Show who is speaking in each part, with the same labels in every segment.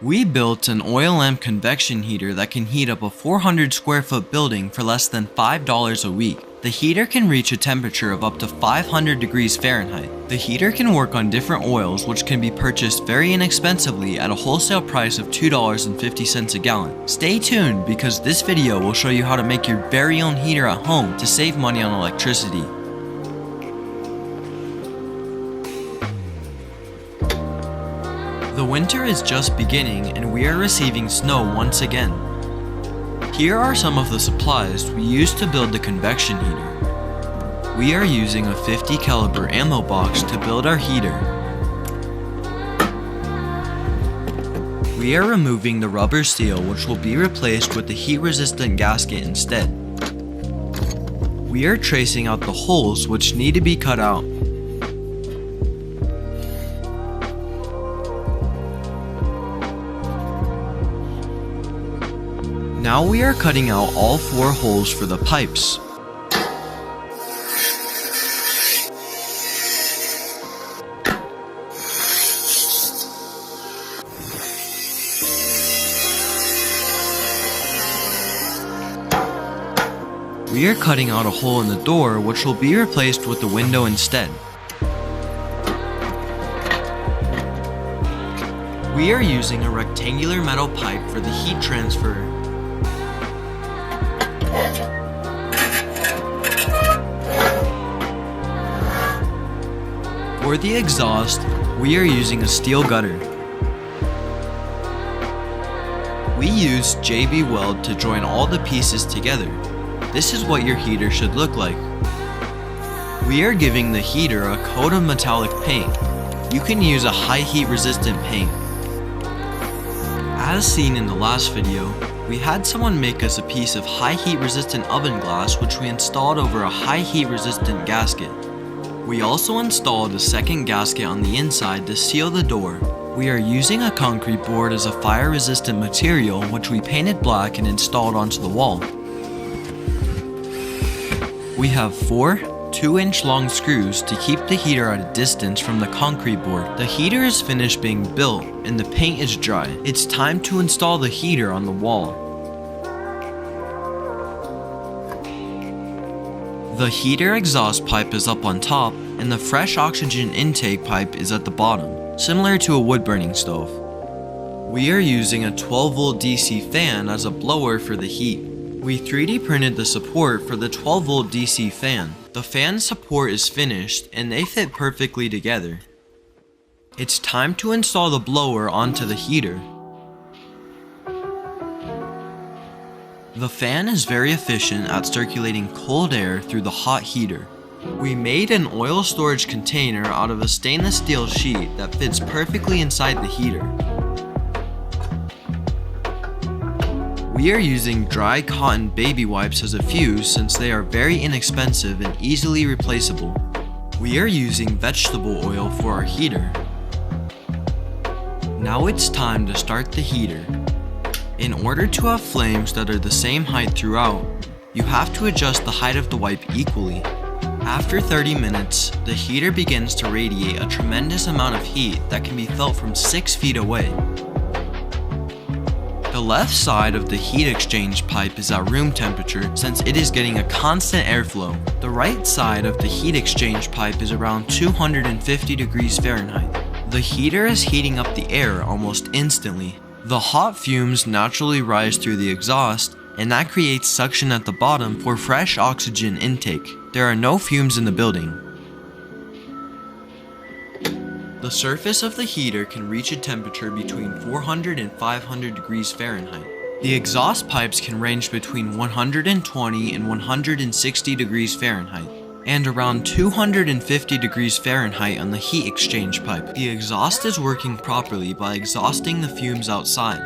Speaker 1: We built an oil lamp convection heater that can heat up a 400 square foot building for less than $5 a week. The heater can reach a temperature of up to 500 degrees Fahrenheit. The heater can work on different oils, which can be purchased very inexpensively at a wholesale price of $2.50 a gallon. Stay tuned because this video will show you how to make your very own heater at home to save money on electricity. The winter is just beginning and we are receiving snow once again. Here are some of the supplies we used to build the convection heater. We are using a 50 caliber ammo box to build our heater. We are removing the rubber seal, which will be replaced with the heat resistant gasket instead. We are tracing out the holes which need to be cut out. Now we are cutting out all 4 holes for the pipes. We are cutting out a hole in the door, which will be replaced with the window instead. We are using a rectangular metal pipe for the heat transfer. For the exhaust, we are using a steel gutter. We used JB Weld to join all the pieces together. This is what your heater should look like. We are giving the heater a coat of metallic paint. You can use a high heat resistant paint. As seen in the last video, we had someone make us a piece of high heat resistant oven glass which we installed over a high heat resistant gasket. We also installed a second gasket on the inside to seal the door. We are using a concrete board as a fire resistant material which we painted black and installed onto the wall. We have 4 2-inch long screws to keep the heater at a distance from the concrete board. The heater is finished being built and the paint is dry. It's time to install the heater on the wall. The heater exhaust pipe is up on top and the fresh oxygen intake pipe is at the bottom, similar to a wood burning stove. We are using a 12-volt DC fan as a blower for the heat. We 3D printed the support for the 12-volt DC fan. The fan support is finished and they fit perfectly together. It's time to install the blower onto the heater. The fan is very efficient at circulating cold air through the hot heater. We made an oil storage container out of a stainless steel sheet that fits perfectly inside the heater. We are using dry cotton baby wipes as a fuse since they are very inexpensive and easily replaceable. We are using vegetable oil for our heater. Now it's time to start the heater. In order to have flames that are the same height throughout, you have to adjust the height of the wipe equally. After 30 minutes, the heater begins to radiate a tremendous amount of heat that can be felt from 6 feet away. The left side of the heat exchange pipe is at room temperature since it is getting a constant airflow. The right side of the heat exchange pipe is around 250 degrees Fahrenheit. The heater is heating up the air almost instantly. The hot fumes naturally rise through the exhaust, and that creates suction at the bottom for fresh oxygen intake. There are no fumes in the building. The surface of the heater can reach a temperature between 400 and 500 degrees Fahrenheit. The exhaust pipes can range between 120 and 160 degrees Fahrenheit, and around 250 degrees Fahrenheit on the heat exchange pipe. The exhaust is working properly by exhausting the fumes outside.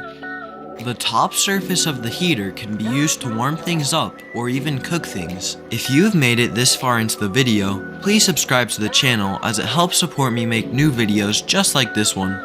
Speaker 1: The top surface of the heater can be used to warm things up or even cook things. If you have made it this far into the video, please subscribe to the channel as it helps support me make new videos just like this one.